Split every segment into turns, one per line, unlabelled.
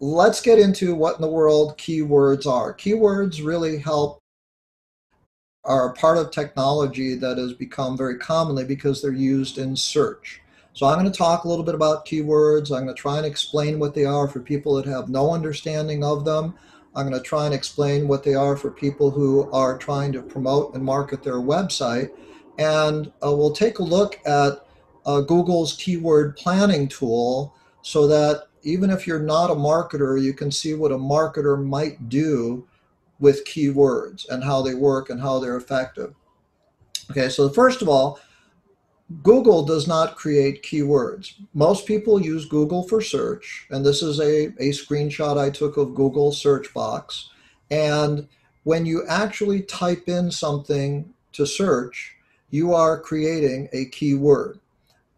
let's get into what in the world keywords are. Keywords really are a part of technology that has become very commonly because they're used in search. So I'm going to talk a little bit about keywords. I'm going to try and explain what they are for people that have no understanding of them. I'm going to try and explain what they are for people who are trying to promote and market their website. And we'll take a look at Google's keyword planning tool so that even if you're not a marketer, you can see what a marketer might do with keywords and how they work and how they're effective. Okay, so first of all, Google does not create keywords. Most people use Google for search, and this is a screenshot I took of Google search box. And when you actually type in something to search, you are creating a keyword.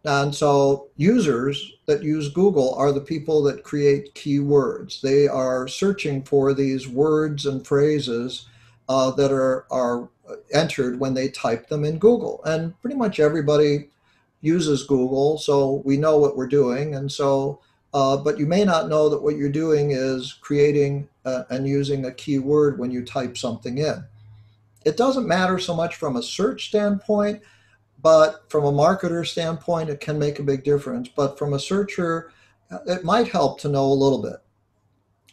And so users that use Google are the people that create keywords. They are searching for these words and phrases that are entered when they type them in Google. And pretty much everybody uses Google, so we know what we're doing. And so, but you may not know that what you're doing is creating and using a keyword when you type something in. It doesn't matter so much from a search standpoint, but from a marketer standpoint, it can make a big difference. But from a searcher, it might help to know a little bit.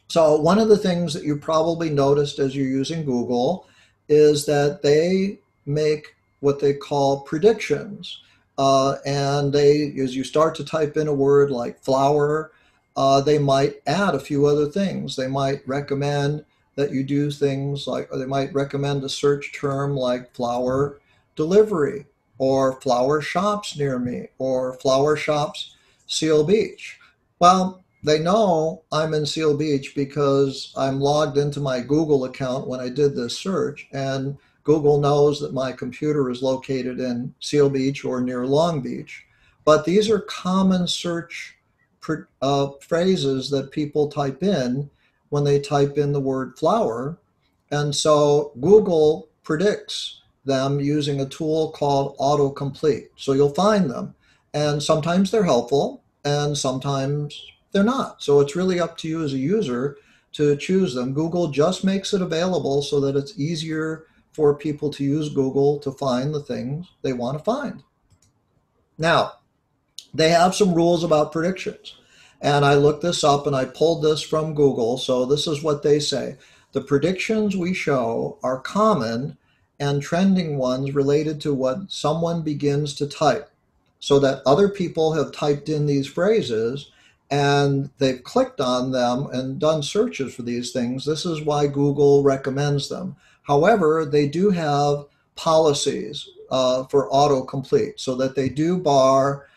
So one of the things that you probably noticed as you're using Google is that they make what they call predictions. And as you start to type in a word like flower, they might add a few other things. They might recommend that you do things like, or they might recommend a search term like flower delivery, or flower shops near me, or flower shops Seal Beach. Well, they know I'm in Seal Beach because I'm logged into my Google account when I did this search, and Google knows that my computer is located in Seal Beach or near Long Beach. But these are common search phrases that people type in when they type in the word flower. And so Google predicts them using a tool called autocomplete. So you'll find them. And sometimes they're helpful and sometimes they're not. So it's really up to you as a user to choose them. Google just makes it available so that it's easier for people to use Google to find the things they want to find. Now, they have some rules about predictions. And I looked this up and I pulled this from Google. So this is what they say. The predictions we show are common and trending ones related to what someone begins to type, so that other people have typed in these phrases and they've clicked on them and done searches for these things. This is why Google recommends them. However, they do have policies for autocomplete, so that they do bar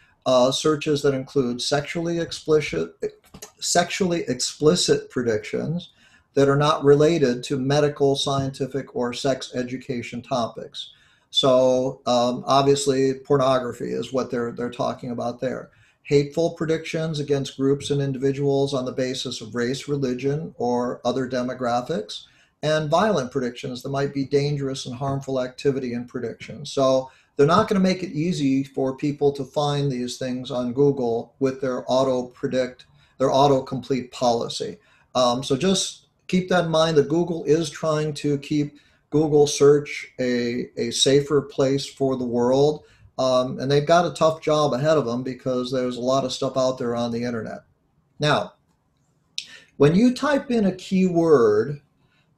searches that include sexually explicit predictions that are not related to medical, scientific, or sex education topics. So obviously, pornography is what they're talking about there. Hateful predictions against groups and individuals on the basis of race, religion, or other demographics, and violent predictions that might be dangerous and harmful activity in predictions. So they're not going to make it easy for people to find these things on Google with their autocomplete policy. So just keep that in mind that Google is trying to keep Google search a safer place for the world. And they've got a tough job ahead of them because there's a lot of stuff out there on the internet. Now, when you type in a keyword,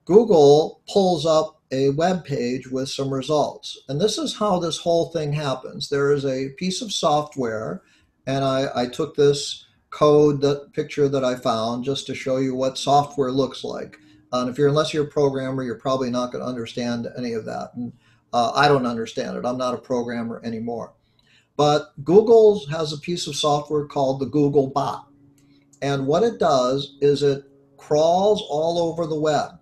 Google pulls up a web page with some results. And this is how this whole thing happens. There is a piece of software, and I took this picture that I found just to show you what software looks like. And unless you're a programmer, you're probably not going to understand any of that. And I don't understand it. I'm not a programmer anymore. But Google has a piece of software called the Google Bot. And what it does is it crawls all over the web.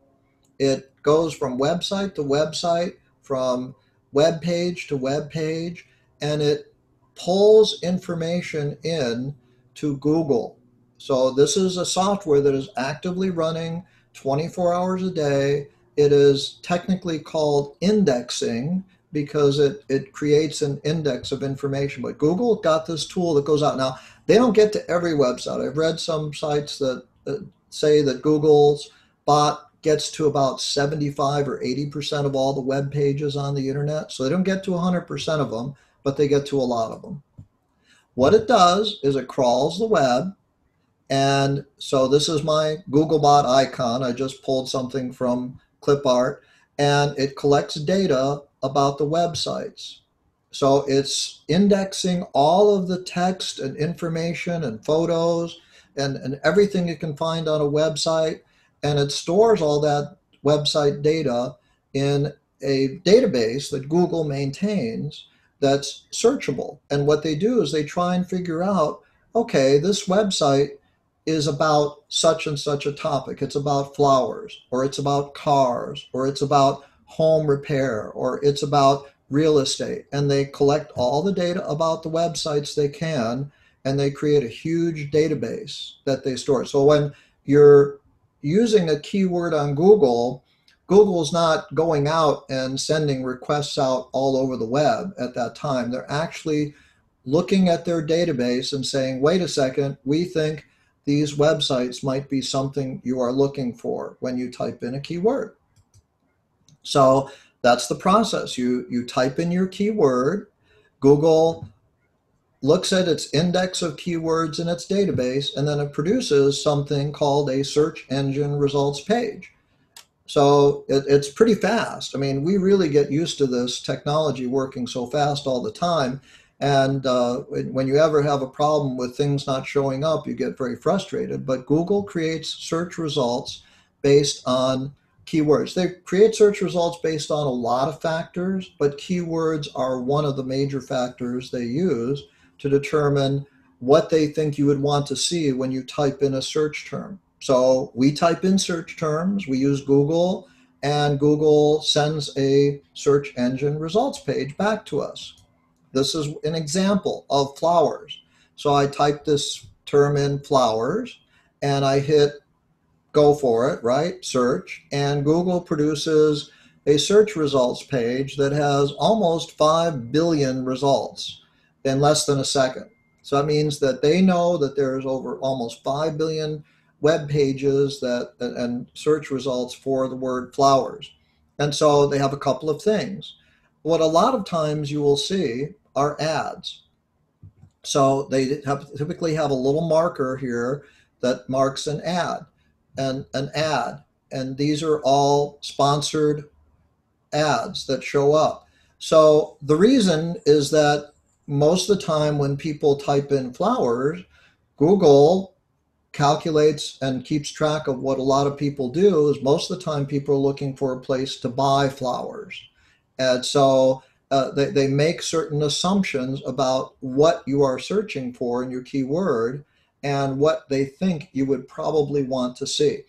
It goes from website to website, from web page to web page, and it pulls information in to Google. So this is a software that is actively running 24 hours a day. It is technically called indexing because it creates an index of information. But Google got this tool that goes out. Now, they don't get to every website. I've read some sites that say that Google's bot gets to about 75 or 80% of all the web pages on the internet. So they don't get to 100% of them, but they get to a lot of them. What it does is it crawls the web. And so this is my Googlebot icon. I just pulled something from clipart, and it collects data about the websites. So it's indexing all of the text and information and photos and everything you can find on a website, and it stores all that website data in a database that Google maintains that's searchable. And what they do is they try and figure out, okay, this website is about such and such a topic. It's about flowers, or it's about cars, or it's about home repair, or it's about real estate. And they collect all the data about the websites they can, and they create a huge database that they store. So when you're using a keyword on Google, Google's not going out and sending requests out all over the web at that time. They're actually looking at their database and saying, wait a second, we think these websites might be something you are looking for when you type in a keyword. So that's the process. You type in your keyword, Google looks at its index of keywords in its database, and then it produces something called a search engine results page. So it's pretty fast. I mean, we really get used to this technology working so fast all the time. And when you ever have a problem with things not showing up, you get very frustrated. But Google creates search results based on keywords. They create search results based on a lot of factors, but keywords are one of the major factors they use to determine what they think you would want to see when you type in a search term. So we type in search terms, we use Google, and Google sends a search engine results page back to us. This is an example of flowers. So I type this term in, flowers, and I hit go for it, right? Search, and Google produces a search results page that has almost 5 billion results in less than a second. So that means that they know that there's over almost 5 billion web pages that and search results for the word flowers. And so they have a couple of things. What a lot of times you will see are ads. So they typically have a little marker here that marks an ad and an ad. And these are all sponsored ads that show up. So the reason is that most of the time when people type in flowers, Google calculates and keeps track of what a lot of people do is most of the time people are looking for a place to buy flowers. And so they make certain assumptions about what you are searching for in your keyword and what they think you would probably want to see.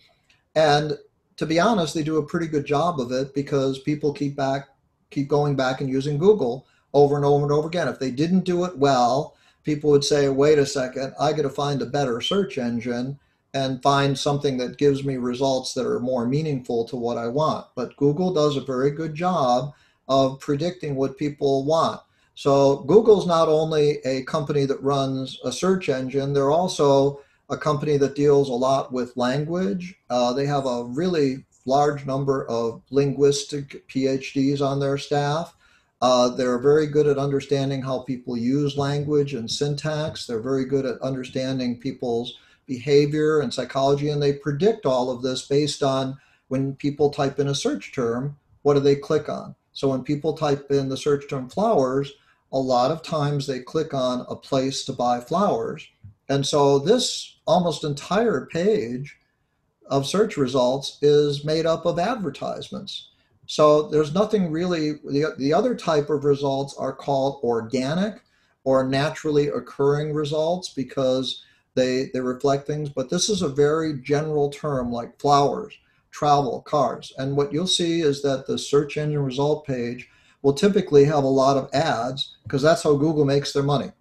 And to be honest, they do a pretty good job of it because people keep going back and using Google over and over and over again. If they didn't do it well, people would say, wait a second, I got to find a better search engine and find something that gives me results that are more meaningful to what I want. But Google does a very good job of predicting what people want. So Google's not only a company that runs a search engine, they're also a company that deals a lot with language. They have a really large number of linguistic PhDs on their staff. They're very good at understanding how people use language and syntax. They're very good at understanding people's behavior and psychology, and they predict all of this based on when people type in a search term, what do they click on? So when people type in the search term flowers, a lot of times they click on a place to buy flowers. And so this almost entire page of search results is made up of advertisements. So there's nothing really, the other type of results are called organic or naturally occurring results because they reflect things, but this is a very general term like flowers, travel, cars. And what you'll see is that the search engine result page will typically have a lot of ads because that's how Google makes their money.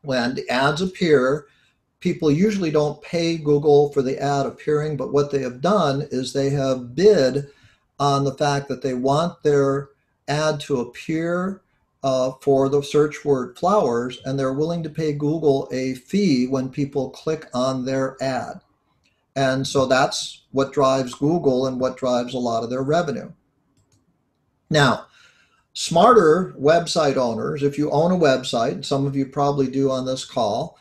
When the ads appear, people usually don't pay Google for the ad appearing, but what they have done is they have bid on the fact that they want their ad to appear for the search word flowers, and they're willing to pay Google a fee when people click on their ad. And so that's what drives Google and what drives a lot of their revenue. Now, smarter website owners, if you own a website, some of you probably do on this call,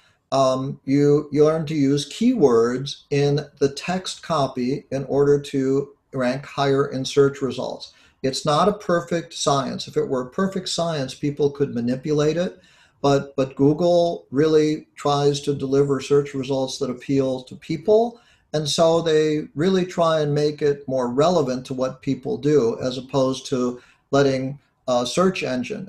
you learn to use keywords in the text copy in order to rank higher in search results. It's not a perfect science. If it were a perfect science, people could manipulate it, but Google really tries to deliver search results that appeal to people, and so they really try and make it more relevant to what people do, as opposed to letting search engine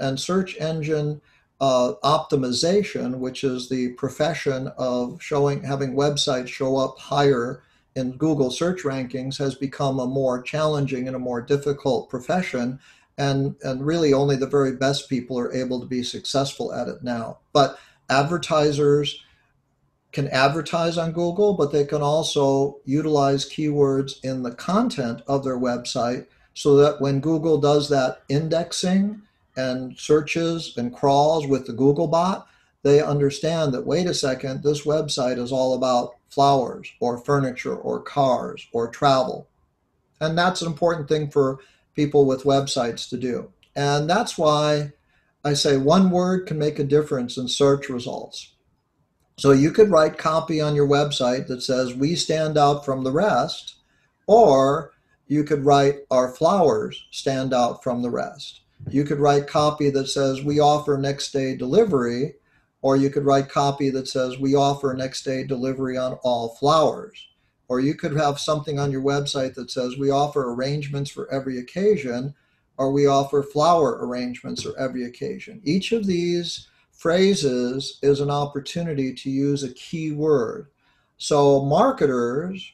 optimization, which is the profession of having websites show up higher in Google search rankings, has become a more challenging and a more difficult profession. And really only the very best people are able to be successful at it now. But advertisers can advertise on Google, but they can also utilize keywords in the content of their website, so that when Google does that indexing and searches and crawls with the Google bot, they understand that, wait a second, this website is all about flowers or furniture or cars or travel. And that's an important thing for people with websites to do. And that's why I say one word can make a difference in search results. So you could write copy on your website that says, "We stand out from the rest," or you could write, "Our flowers stand out from the rest." You could write copy that says, "We offer next day delivery," or you could write copy that says, "We offer next day delivery on all flowers." Or you could have something on your website that says, "We offer arrangements for every occasion," or "We offer flower arrangements for every occasion." Each of these phrases is an opportunity to use a key word. So marketers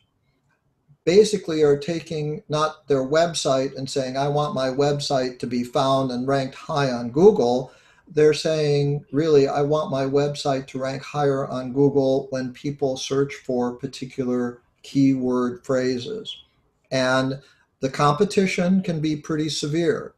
basically are taking not their website and saying, "I want my website to be found and ranked high on Google." They're saying, really, "I want my website to rank higher on Google when people search for particular keyword phrases." And the competition can be pretty severe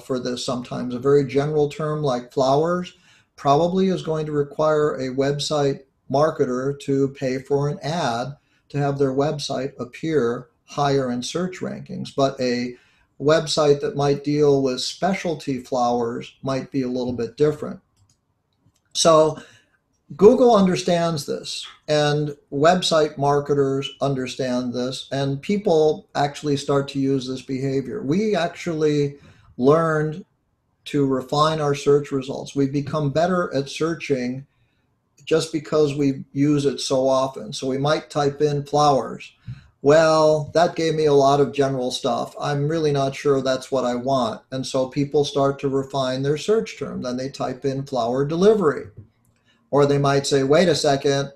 for this sometimes. A very general term like flowers probably is going to require a website marketer to pay for an ad to have their website appear higher in search rankings. But a website that might deal with specialty flowers might be a little bit different. So Google understands this, and website marketers understand this, and people actually start to use this behavior. We actually learned to refine our search results. We've become better at searching just because we use it so often. So we might type in flowers. Well, that gave me a lot of general stuff. I'm really not sure that's what I want. And so people start to refine their search term. Then they type in flower delivery. Or they might say, "Wait a second,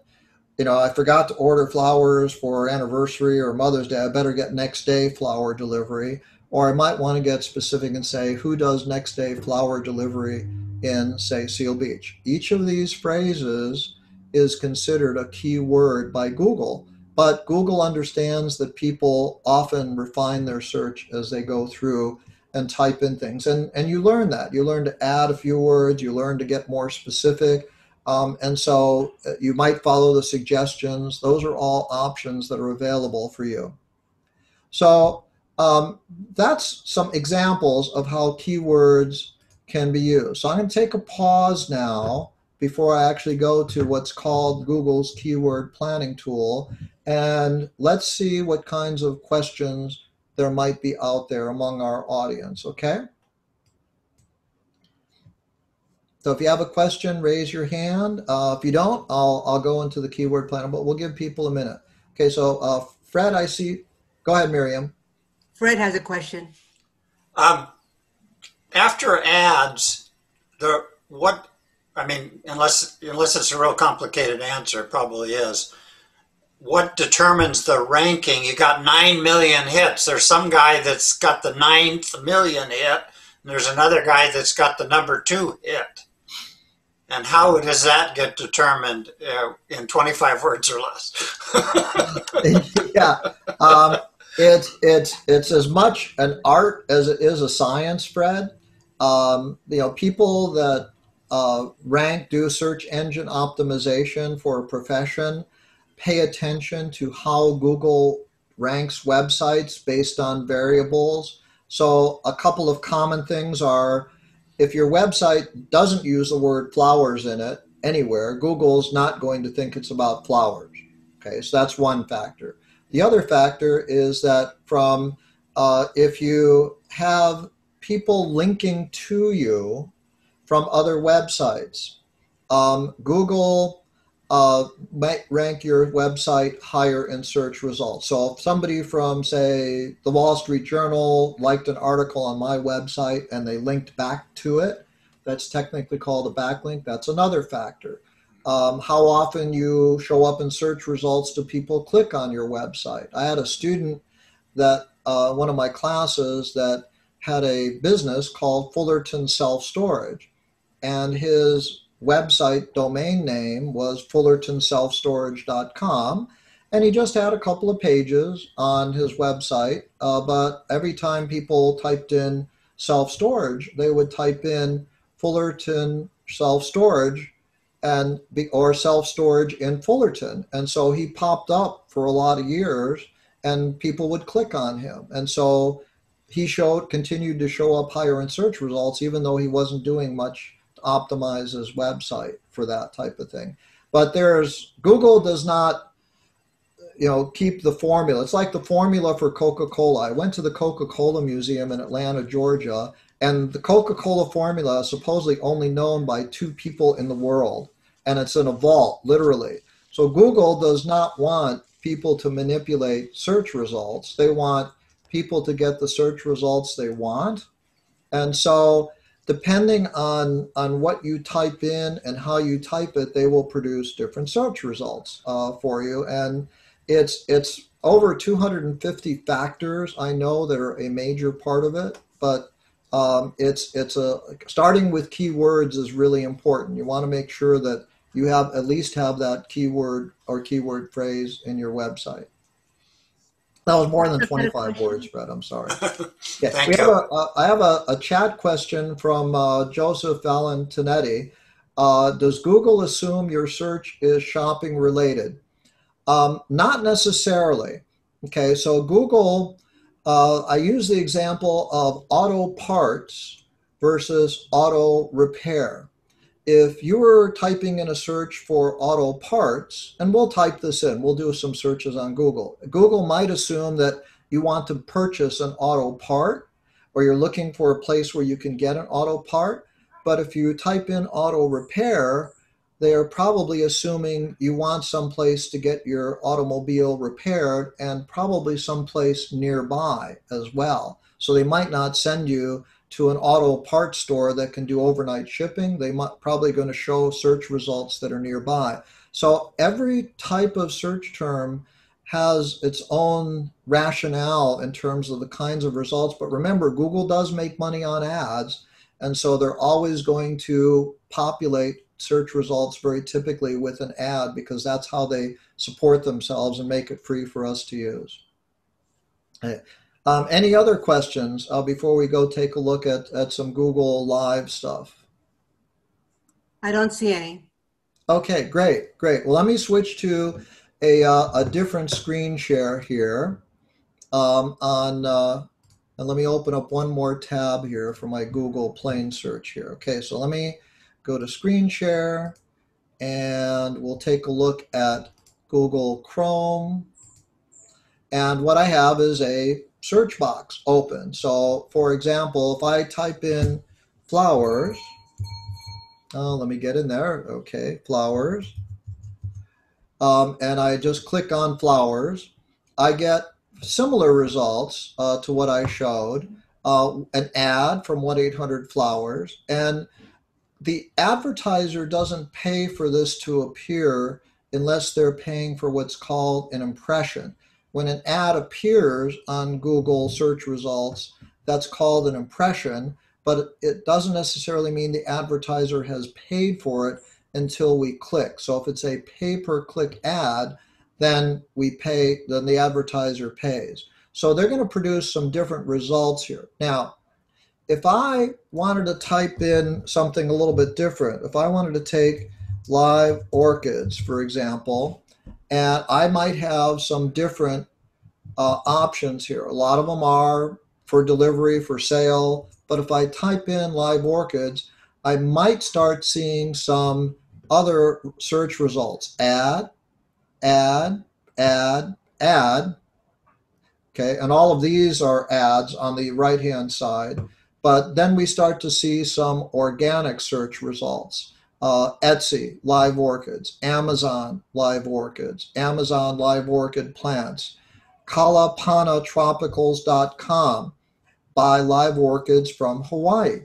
I forgot to order flowers for anniversary or Mother's Day. I better get next day flower delivery." Or I might want to get specific and say, "Who does next day flower delivery in, say, Seal Beach?" Each of these phrases is considered a key word by Google, but Google understands that people often refine their search as they go through and type in things. And you learn that. You learn to add a few words. You learn to get more specific. And so you might follow the suggestions. Those are all options that are available for you. So that's some examples of how keywords can be used. So I'm going to take a pause now before I actually go to what's called Google's keyword planning tool. And let's see what kinds of questions there might be out there among our audience, okay? So if you have a question, raise your hand. If you don't, I'll go into the keyword planner, but we'll give people a minute. Okay, so Fred, I see. Go ahead, Miriam.
Fred has a question.
After ads, unless it's a real complicated answer, it probably is. What determines the ranking? You got 9 million hits. There's some guy that's got the 9th million hit, and there's another guy that's got the number 2 hit. And how does that get determined in 25 words or less?
Yeah, it's as much an art as it is a science, Fred. People that do search engine optimization for a profession, pay attention to how Google ranks websites based on variables. So a couple of common things are, if your website doesn't use the word flowers in it anywhere, Google's not going to think it's about flowers. Okay, so that's one factor. The other factor is that if you have people linking to you from other websites, Google might rank your website higher in search results. So if somebody from, say, the Wall Street Journal liked an article on my website and they linked back to it, that's technically called a backlink. That's another factor. How often you show up in search results do people click on your website? I had a student that one of my classes that had a business called Fullerton Self-Storage, and his website domain name was fullertonselfstorage.com, and he just had a couple of pages on his website, but every time people typed in self-storage, they would type in Fullerton Self-Storage or self-storage in Fullerton, and so he popped up for a lot of years, and people would click on him, and so he continued to show up higher in search results, even though he wasn't doing much to optimize his website for that type of thing. But Google does not, keep the formula. It's like the formula for Coca-Cola. I went to the Coca-Cola Museum in Atlanta, Georgia, and the Coca-Cola formula is supposedly only known by 2 people in the world, and it's in a vault, literally. So Google does not want people to manipulate search results. They want people to get the search results they want. And so depending on what you type in and how you type it, they will produce different search results for you. And it's over 250 factors, I know, that are a major part of it, but starting with keywords is really important. You want to make sure that you at least have that keyword or keyword phrase in your website. That was more than 25 words, Brett. I'm sorry. Yeah,
Thank you.
I have a chat question from Joseph Valentinetti. Does Google assume your search is shopping related? Not necessarily. Okay, so Google, I use the example of auto parts versus auto repair. If you were typing in a search for auto parts, and we'll type this in, we'll do some searches on Google. Google might assume that you want to purchase an auto part, or you're looking for a place where you can get an auto part. But if you type in auto repair, they are probably assuming you want someplace to get your automobile repaired, and probably someplace nearby as well. So they might not send you to an auto parts store that can do overnight shipping. They might probably going to show search results that are nearby. So every type of search term has its own rationale in terms of the kinds of results. But remember, Google does make money on ads, and so they're always going to populate search results very typically with an ad, because that's how they support themselves and make it free for us to use. Okay. Any other questions before we go take a look at some Google Live stuff?
I don't see any.
Okay, great. Well, let me switch to a different screen share here. And let me open up one more tab here for my Google plain search here. Okay, so let me go to screen share, and we'll take a look at Google Chrome. And what I have is a search box open. So for example, if I type in flowers, let me get in there. Okay, flowers. And I just click on flowers. I get similar results to what I showed. An ad from 1-800-Flowers. And the advertiser doesn't pay for this to appear unless they're paying for what's called an impression. When an ad appears on Google search results, that's called an impression, but it doesn't necessarily mean the advertiser has paid for it until we click. So if it's a pay-per-click ad, then the advertiser pays. So they're going to produce some different results here. Now, if I wanted to type in something a little bit different, if I wanted to take live orchids, for example, And I might have some different options here. A lot of them are for delivery, for sale. But if I type in live orchids, I might start seeing some other search results. Ad, ad, ad, ad. Okay, and all of these are ads on the right hand side. But then we start to see some organic search results. Etsy, live orchids, Amazon, live orchids, Amazon live orchid plants, kalapanatropicals.com, buy live orchids from Hawaii.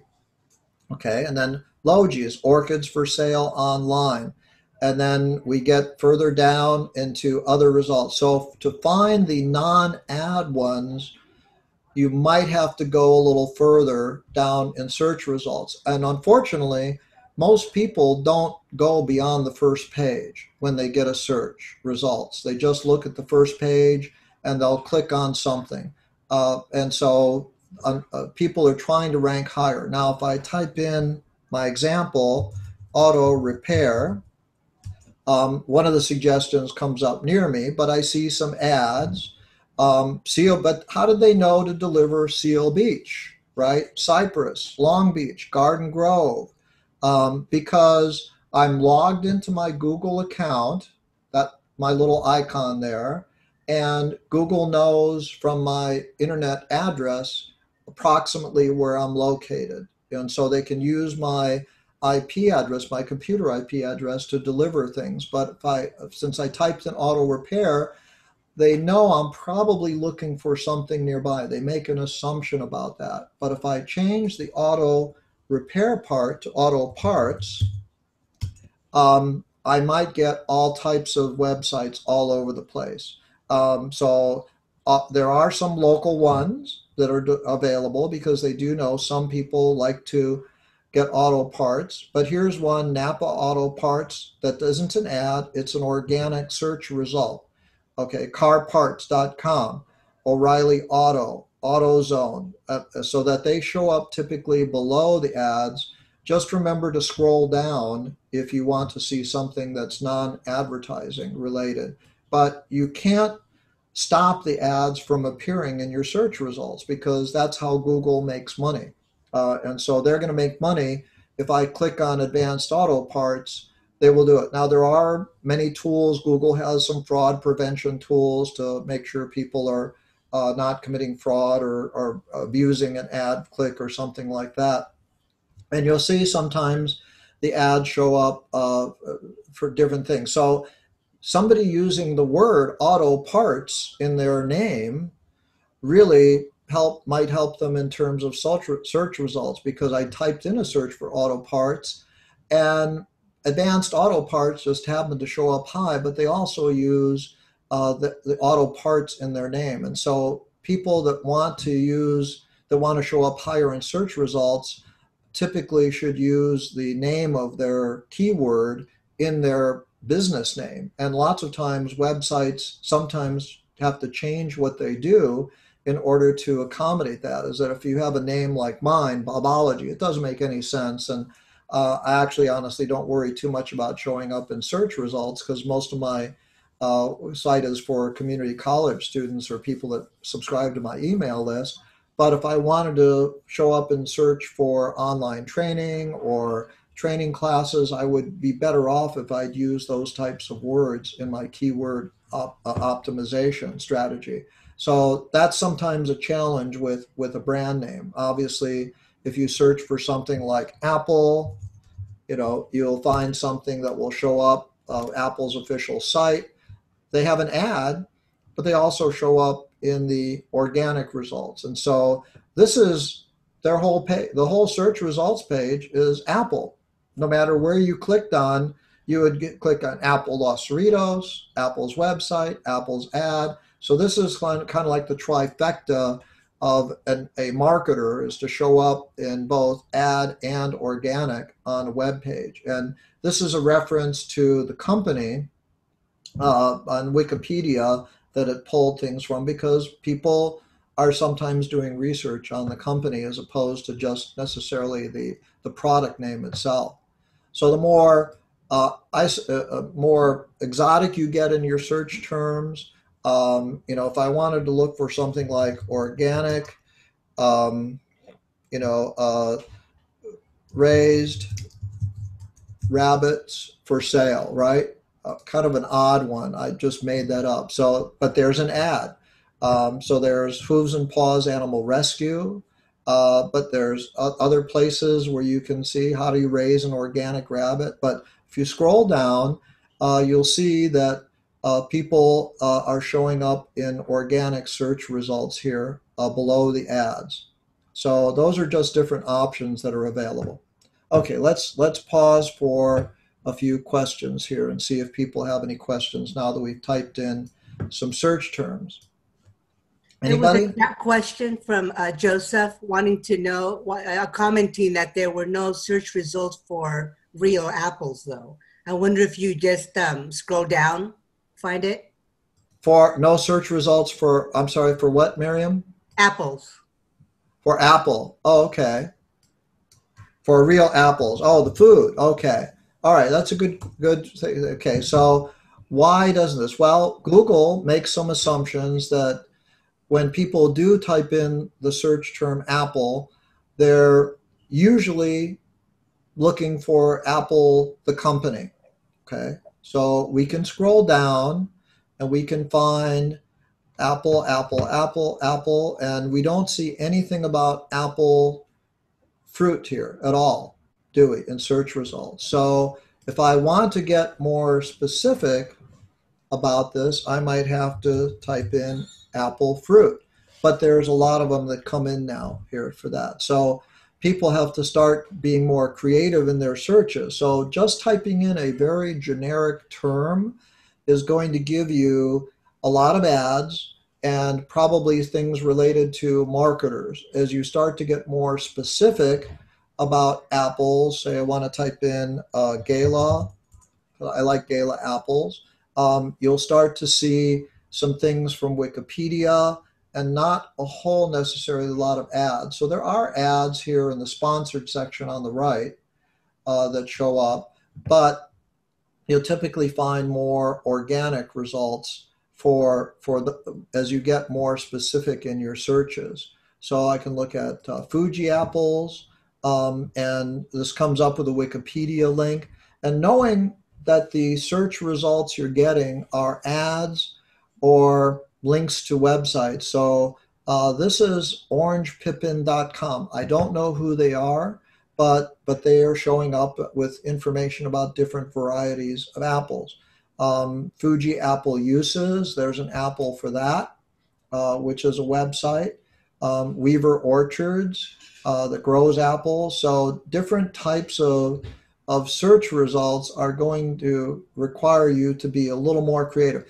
Okay, and then Logies, orchids for sale online. And then we get further down into other results. So to find the non-ad ones, you might have to go a little further down in search results. And unfortunately, most people don't go beyond the first page when they get a search results. They just look at the first page and they'll click on something. And so people are trying to rank higher. Now, if I type in my example, auto repair, one of the suggestions comes up near me, but I see some ads. But how did they know to deliver Seal Beach, right? Cypress, Long Beach, Garden Grove, because I'm logged into my Google account, that my little icon there, and Google knows from my internet address approximately where I'm located. And so they can use my IP address, my computer IP address, to deliver things. But since I typed in auto repair, they know I'm probably looking for something nearby. They make an assumption about that. But if I change the auto repair part to auto parts, I might get all types of websites all over the place. There are some local ones that are available because they do know some people like to get auto parts. But here's one, Napa Auto Parts, that isn't an ad, it's an organic search result. Okay, carparts.com, O'Reilly Auto, AutoZone, so that they show up typically below the ads. Just remember to scroll down if you want to see something that's non-advertising related. But you can't stop the ads from appearing in your search results because that's how Google makes money. And so they're going to make money. If I click on advanced auto parts, they will do it. Now, there are many tools. Google has some fraud prevention tools to make sure people are not committing fraud or abusing an ad click or something like that. And you'll see sometimes the ads show up for different things. So somebody using the word auto parts in their name really might help them in terms of search results, because I typed in a search for auto parts and advanced auto parts just happened to show up high, but they also use the auto parts in their name. And so people that want to show up higher in search results typically should use the name of their keyword in their business name. And lots of times websites sometimes have to change what they do in order to accommodate that. Is that if you have a name like mine, Bobology, it doesn't make any sense. And I actually honestly don't worry too much about showing up in search results because most of my site is for community college students or people that subscribe to my email list. But if I wanted to show up in search for online training or training classes, I would be better off if I'd use those types of words in my keyword optimization strategy. So that's sometimes a challenge with a brand name. Obviously, if you search for something like Apple, you'll find something that will show up, Apple's official site. They have an ad, but they also show up in the organic results. And so this is their whole page. The whole search results page is Apple. No matter where you clicked on, you would click on Apple Los Cerritos, Apple's website, Apple's ad. So this is kind of like the trifecta of a marketer, is to show up in both ad and organic on a web page. And this is a reference to the company on Wikipedia that it pulled things from, because people are sometimes doing research on the company as opposed to just necessarily the product name itself. So the more More exotic you get in your search terms. If I wanted to look for something like organic, um, you know, uh, raised rabbits for sale, right? Kind of an odd one. I just made that up. So, but there's an ad. So there's Hooves and Paws Animal Rescue, but there's other places where you can see how do you raise an organic rabbit. But if you scroll down, you'll see that people are showing up in organic search results here below the ads. So those are just different options that are available. Okay, let's pause for a few questions here and see if people have any questions now that we've typed in some search terms.
There was a
Anybody?
chat question from Joseph wanting to know, commenting that there were no search results for real apples, though. I wonder if you just scroll down, find it.
For no search results for, I'm sorry, for what, Miriam?
Apples.
For apple. Oh, okay. For real apples. Oh, the food. Okay. All right. That's a good thing. Okay. So why doesn't this? Well, Google makes some assumptions that when people do type in the search term Apple, they're usually looking for Apple, the company. Okay. So we can scroll down and we can find Apple, Apple, Apple, Apple, and we don't see anything about Apple fruit here at all, do we, in search results? So if I want to get more specific about this, I might have to type in apple fruit. But there's a lot of them that come in now here for that. So people have to start being more creative in their searches. So just typing in a very generic term is going to give you a lot of ads and probably things related to marketers. As you start to get more specific about apples, say I want to type in Gala, I like Gala apples, you'll start to see some things from Wikipedia and not a whole necessarily a lot of ads. So there are ads here in the sponsored section on the right that show up, but you'll typically find more organic results as you get more specific in your searches. So I can look at Fuji apples, and this comes up with a Wikipedia link. And knowing that the search results you're getting are ads or links to websites. So this is orangepippin.com. I don't know who they are, but they are showing up with information about different varieties of apples. Fuji apple uses, there's an apple for that, which is a website. Weaver Orchards that grows apples. So different types of search results are going to require you to be a little more creative.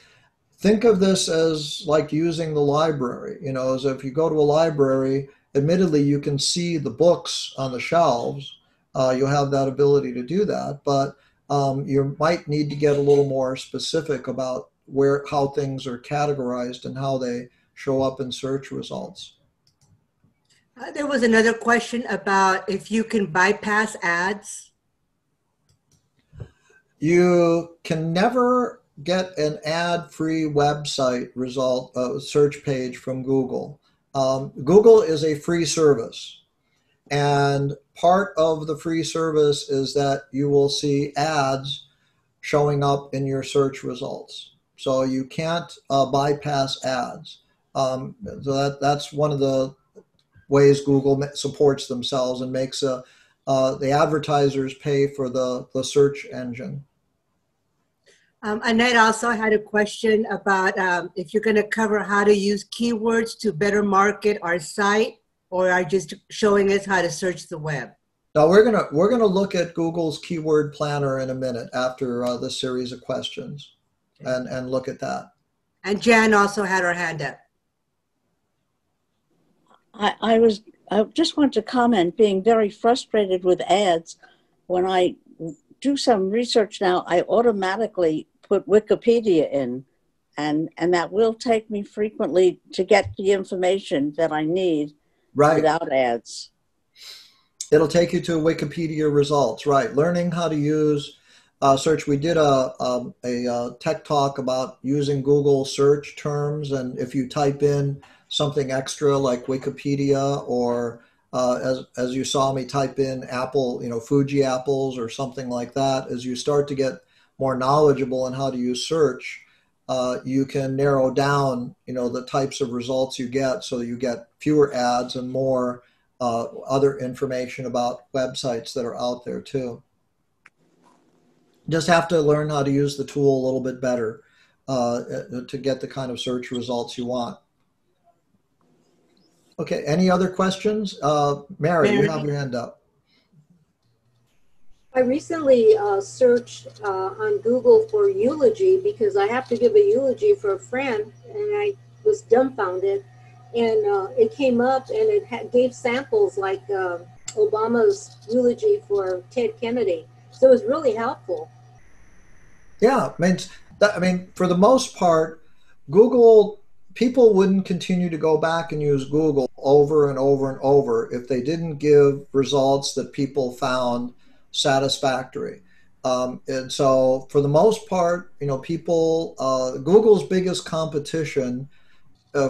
Think of this as like using the library. As if you go to a library, admittedly, you can see the books on the shelves. You'll have that ability to do that, but you might need to get a little more specific about how things are categorized and how they show up in search results.
There was another question about if you can bypass ads.
You can never get an ad-free website result search page from Google. Google is a free service, and part of the free service is that you will see ads showing up in your search results. So you can't bypass ads. So that's one of the ways Google supports themselves and makes the advertisers pay for the search engine.
Annette also had a question about if you're going to cover how to use keywords to better market our site, or are just showing us how to search the web.
Now we're gonna look at Google's keyword planner in a minute after this series of questions, and look at that.
And Jan also had her hand up.
I just want to comment, being very frustrated with ads. When I do some research now, I automatically put Wikipedia in, and that will take me frequently to get the information that I need without ads.
It'll take you to Wikipedia results, right? Learning how to use search. We did a tech talk about using Google search terms, and if you type in something extra like Wikipedia, or as you saw me type in Apple, Fuji apples or something like that, as you start to get more knowledgeable in how to use search, you can narrow down, the types of results you get, so you get fewer ads and more other information about websites that are out there too. Just have to learn how to use the tool a little bit better to get the kind of search results you want. Okay, any other questions? Mary, you have your hand up.
I recently searched on Google for eulogy because I have to give a eulogy for a friend, and I was dumbfounded. And it came up and it gave samples like Obama's eulogy for Ted Kennedy. So it was really helpful.
Yeah, I mean, for the most part, Google, people wouldn't continue to go back and use Google over and over and over if they didn't give results that people found satisfactory. And so for the most part, people, Google's biggest competition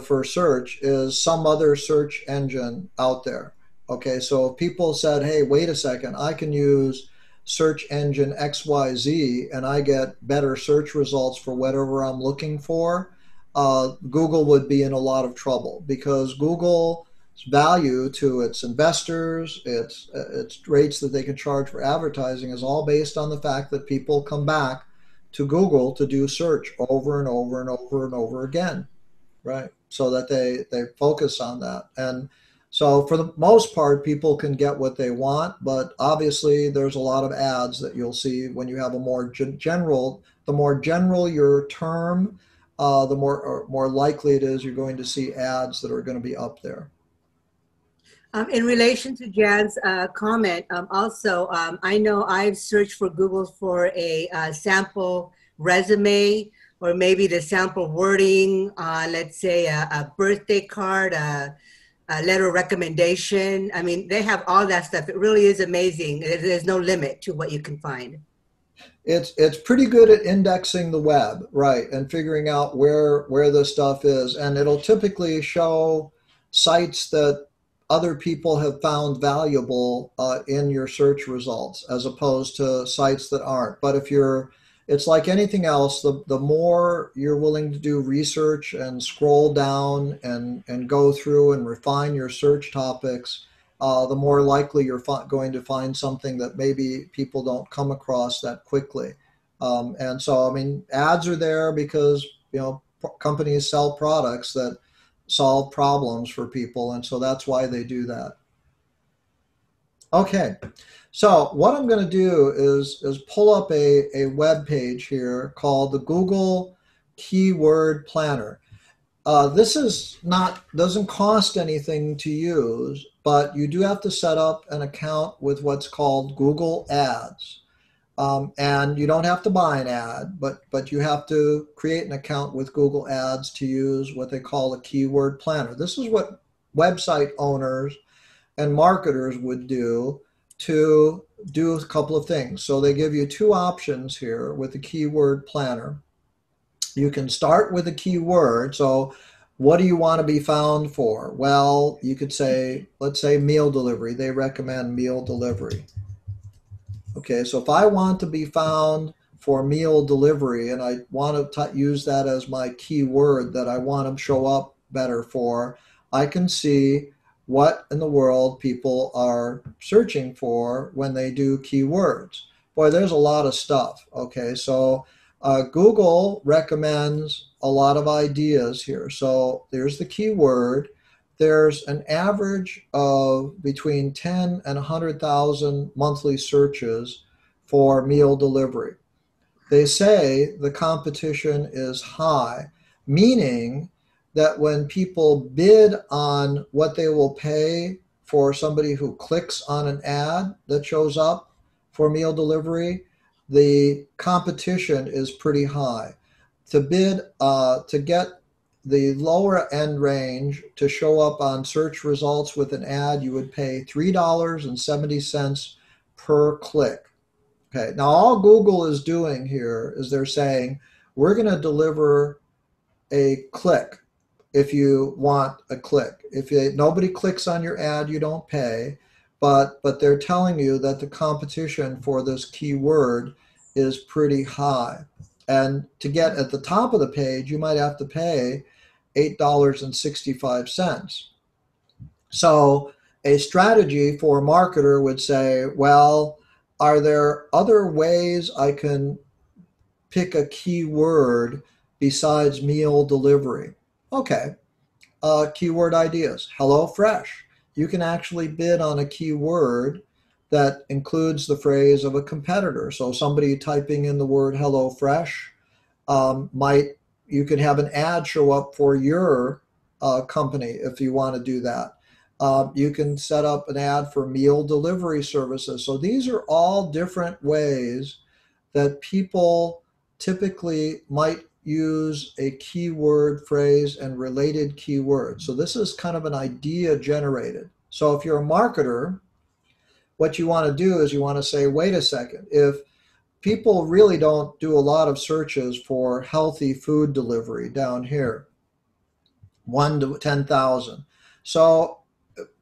for search is some other search engine out there. Okay, so if people said, hey, wait a second, I can use search engine XYZ and I get better search results for whatever I'm looking for, Google would be in a lot of trouble, because Google's value to its investors, its rates that they can charge for advertising, is all based on the fact that people come back to Google to do search over and over and over and over again, right? So that they focus on that. And so for the most part, people can get what they want, but obviously there's a lot of ads that you'll see when you have a more general, the more general your term, the more likely it is you're going to see ads that are going to be up there.
In relation to Jan's comment, also, I know I've searched for Google for a sample resume, or maybe the sample wording, let's say a birthday card, a letter of recommendation. I mean, they have all that stuff. It really is amazing. There's no limit to what you can find.
It's pretty good at indexing the web, right, and figuring out where the stuff is. And it'll typically show sites that other people have found valuable in your search results, as opposed to sites that aren't. But it's like anything else, the more you're willing to do research and scroll down and go through and refine your search topics, the more likely you're going to find something that maybe people don't come across that quickly. And so, I mean, ads are there because, companies sell products that solve problems for people, and so that's why they do that. Okay, so what I'm going to do is pull up a web page here called the Google Keyword Planner. This doesn't cost anything to use, but you do have to set up an account with what's called Google Ads. And you don't have to buy an ad, but you have to create an account with Google Ads to use what they call a keyword planner. This is what website owners and marketers would do to do a couple of things. So they give you two options here with the keyword planner. You can start with a keyword. So what do you want to be found for? Well, you could say, let's say meal delivery. They recommend meal delivery. Okay, so if I want to be found for meal delivery and I want to use that as my keyword that I want to show up better for, I can see what in the world people are searching for when they do keywords. Boy, there's a lot of stuff. Okay, so Google recommends a lot of ideas here. So there's the keyword. There's an average of between 10 and 100,000 monthly searches for meal delivery. They say the competition is high, meaning that when people bid on what they will pay for somebody who clicks on an ad that shows up for meal delivery, the competition is pretty high. To bid, to get the lower end range to show up on search results with an ad, you would pay $3.70 per click. Okay, now all Google is doing here is they're saying, we're going to deliver a click if you want a click. If nobody clicks on your ad, you don't pay. But they're telling you that the competition for this keyword is pretty high. And to get at the top of the page, you might have to pay $8.65. So a strategy for a marketer would say, well, are there other ways I can pick a keyword besides meal delivery? Okay, keyword ideas. HelloFresh. You can actually bid on a keyword that includes the phrase of a competitor. So somebody typing in the word HelloFresh might, you could have an ad show up for your company if you want to do that. You can set up an ad for meal delivery services. So these are all different ways that people typically might use a keyword phrase and related keywords. So this is kind of an idea generated. So if you're a marketer, what you want to do is you want to say, wait a second, if people really don't do a lot of searches for healthy food delivery down here, 1 to 10,000. So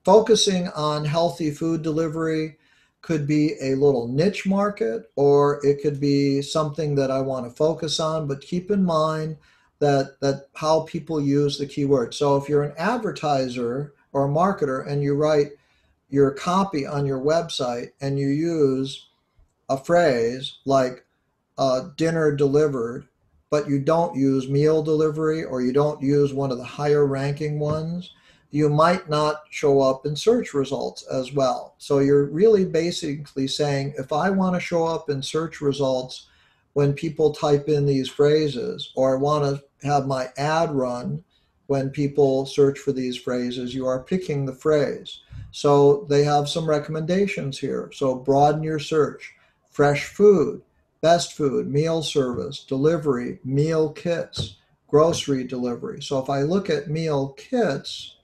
focusing on healthy food delivery could be a little niche market, or it could be something that I want to focus on, but keep in mind that how people use the keyword. So if you're an advertiser or a marketer and you write your copy on your website and you use a phrase like dinner delivered, but you don't use meal delivery or you don't use one of the higher ranking ones, you might not show up in search results as well. So you're really basically saying, if I want to show up in search results when people type in these phrases, or I want to have my ad run when people search for these phrases, you are picking the phrase. So they have some recommendations here. So broaden your search. Fresh food, best food, meal service, delivery, meal kits, grocery delivery. So if I look at meal kits,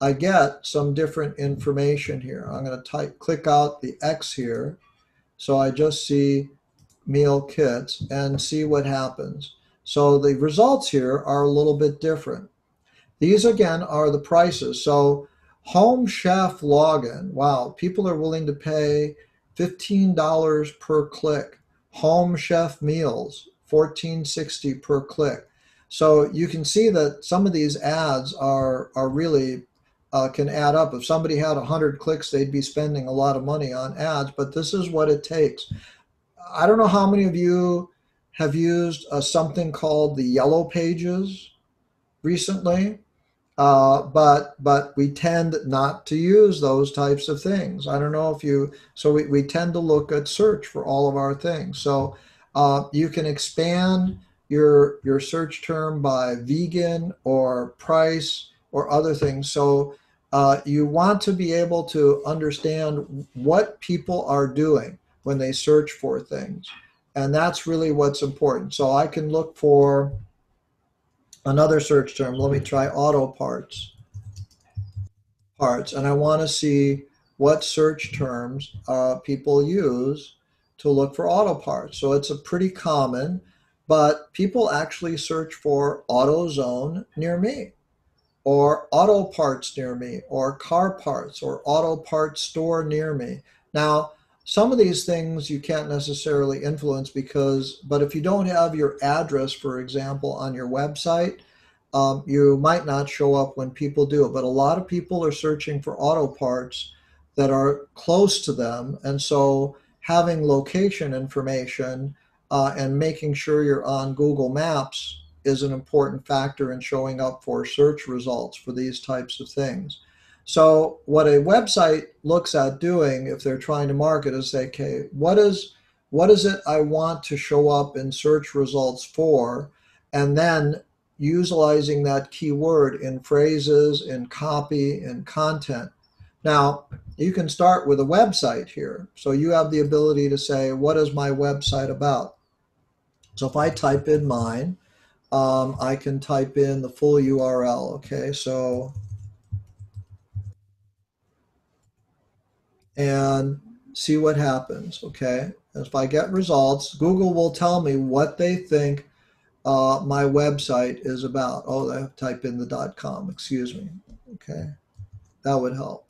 I get some different information here. I'm going to click out the X here. So I just see meal kits and see what happens. So the results here are a little bit different. These again are the prices. So Home Chef login, wow, people are willing to pay $15 per click. Home Chef meals, $14.60 per click. So you can see that some of these ads are really can add up. If somebody had 100 clicks, they'd be spending a lot of money on ads, but this is what it takes. I don't know how many of you have used something called the Yellow Pages recently. But we tend not to use those types of things. I don't know if you, so we tend to look at search for all of our things. So you can expand your search term by vegan or price or other things. So you want to be able to understand what people are doing when they search for things. And that's really what's important. So I can look for another search term. Let me try auto parts. And I want to see what search terms people use to look for auto parts. So it's a pretty common, but people actually search for AutoZone near me, or auto parts near me, or car parts, or auto parts store near me. Now, some of these things you can't necessarily influence but if you don't have your address, for example, on your website, you might not show up when people do. But a lot of people are searching for auto parts that are close to them. And so having location information and making sure you're on Google Maps is an important factor in showing up for search results for these types of things. So what a website looks at doing if they're trying to market is say, okay, what is it I want to show up in search results for? And then utilizing that keyword in phrases, in copy, in content. Now, you can start with a website here. So you have the ability to say, what is my website about? So if I type in mine, I can type in the full URL. Okay, so, and see what happens, okay? If I get results, Google will tell me what they think my website is about. Oh, I have to type in the .com, excuse me. Okay, that would help.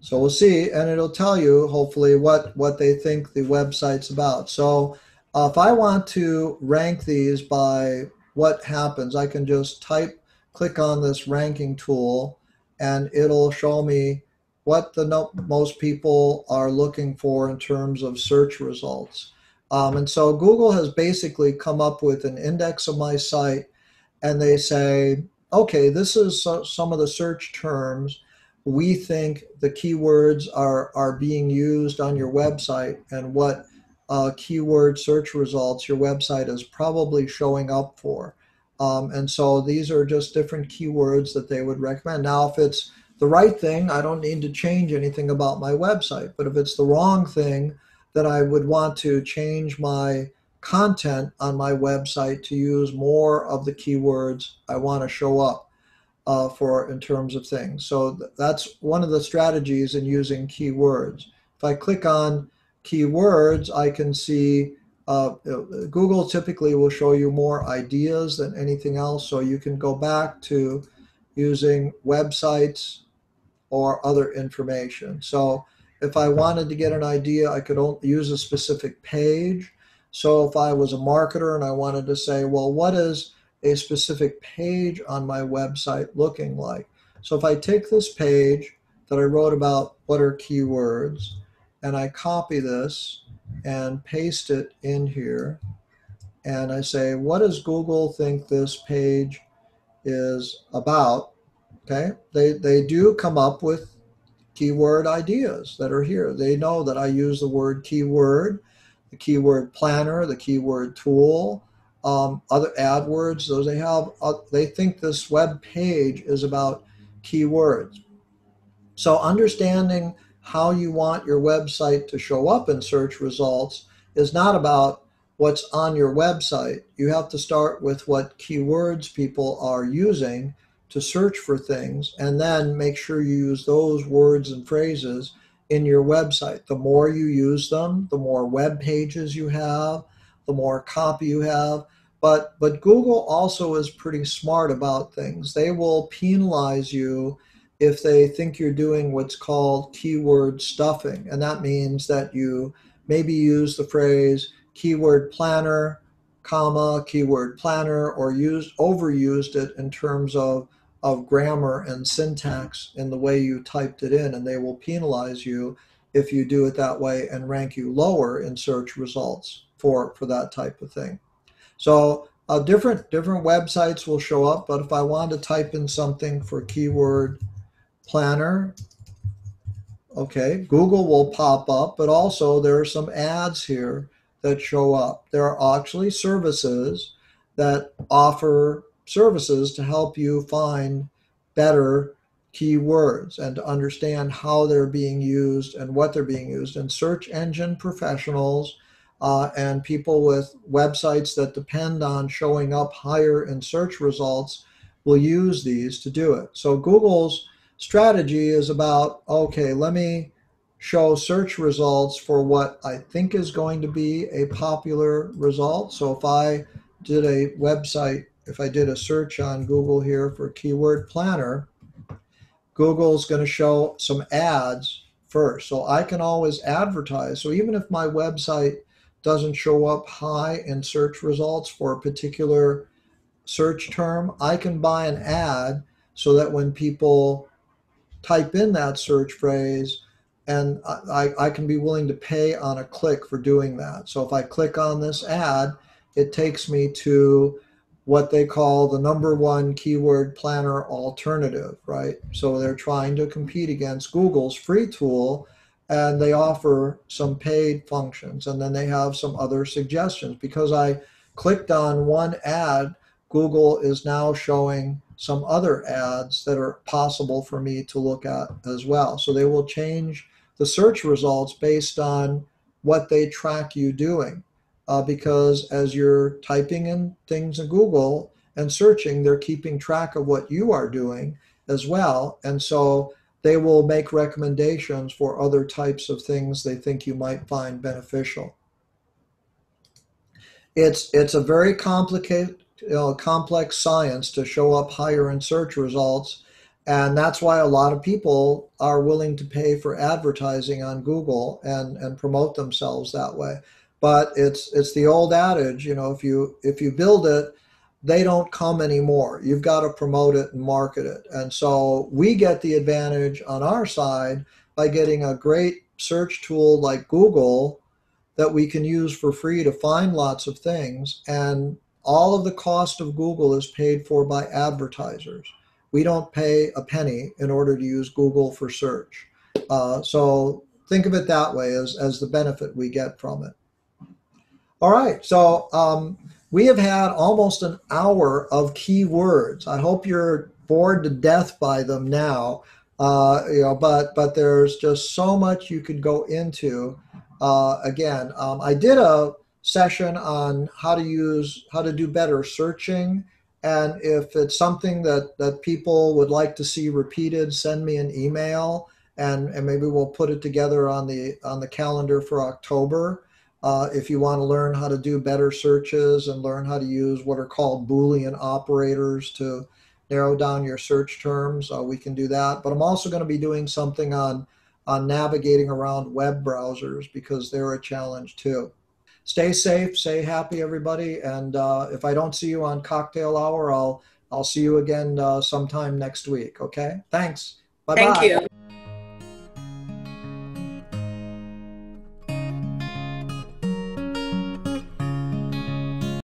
So we'll see, and it'll tell you hopefully what they think the website's about. So if I want to rank these by what happens, I can just click on this ranking tool, and it'll show me what the most people are looking for in terms of search results. And so Google has basically come up with an index of my site, and they say, okay, this is some of the search terms we think the keywords are being used on your website, and what keyword search results your website is probably showing up for. And so these are just different keywords that they would recommend. Now, if it's the right thing, I don't need to change anything about my website. But if it's the wrong thing, then I would want to change my content on my website to use more of the keywords I want to show up for in terms of things. So that's one of the strategies in using keywords. If I click on keywords, I can see Google typically will show you more ideas than anything else. So you can go back to using websites or other information. So if I wanted to get an idea, I could use a specific page. So if I was a marketer and I wanted to say, well, what is a specific page on my website looking like? So if I take this page that I wrote about what are keywords, and I copy this and paste it in here, and I say, what does Google think this page is about? Okay, they do come up with keyword ideas that are here. They know that I use the word keyword, the keyword planner, the keyword tool, other AdWords. Those they have. They think this web page is about keywords. So understanding how you want your website to show up in search results is not about what's on your website. You have to start with what keywords people are using to search for things, and then make sure you use those words and phrases in your website. The more you use them, the more web pages you have, the more copy you have. But Google also is pretty smart about things. They will penalize you if they think you're doing what's called keyword stuffing. And that means that you maybe use the phrase keyword planner, comma, keyword planner, or overused it in terms of grammar and syntax in the way you typed it in, and they will penalize you if you do it that way and rank you lower in search results for that type of thing. So different websites will show up, but if I want to type in something for keyword planner, okay, Google will pop up, but also there are some ads here that show up. There are actually services that offer services to help you find better keywords and to understand how they're being used and what they're being used. And search engine professionals and people with websites that depend on showing up higher in search results will use these to do it. So Google's strategy is about, okay, let me show search results for what I think is going to be a popular result. So if I did a website, if I did a search on Google here for keyword planner, Google's going to show some ads first. So I can always advertise. So even if my website doesn't show up high in search results for a particular search term, I can buy an ad so that when people type in that search phrase, and I can be willing to pay on a click for doing that. So if I click on this ad, it takes me to what they call the #1 keyword planner alternative, right? So they're trying to compete against Google's free tool, and they offer some paid functions, and then they have some other suggestions. Because I clicked on one ad, Google is now showing some other ads that are possible for me to look at as well. So they will change the search results based on what they track you doing. Because as you're typing in things in Google and searching, they're keeping track of what you are doing as well. And so they will make recommendations for other types of things they think you might find beneficial. It's a very complicated, complex science to show up higher in search results, and that's why a lot of people are willing to pay for advertising on Google and promote themselves that way. But it's the old adage, if you build it, they don't come anymore. You've got to promote it and market it. And so we get the advantage on our side by getting a great search tool like Google that we can use for free to find lots of things. And all of the cost of Google is paid for by advertisers. We don't pay a penny in order to use Google for search. So think of it that way as the benefit we get from it. All right, so we have had almost an hour of keywords. I hope you're bored to death by them now, but there's just so much you could go into. Again, I did a session on how to do better searching, and if it's something that people would like to see repeated, send me an email, and maybe we'll put it together on the calendar for October. If you want to learn how to do better searches and learn how to use what are called Boolean operators to narrow down your search terms, we can do that. But I'm also going to be doing something on navigating around web browsers because they're a challenge too. Stay safe, stay happy, everybody. And if I don't see you on Cocktail Hour, I'll see you again sometime next week. Okay? Thanks. Bye-bye.
Thank you.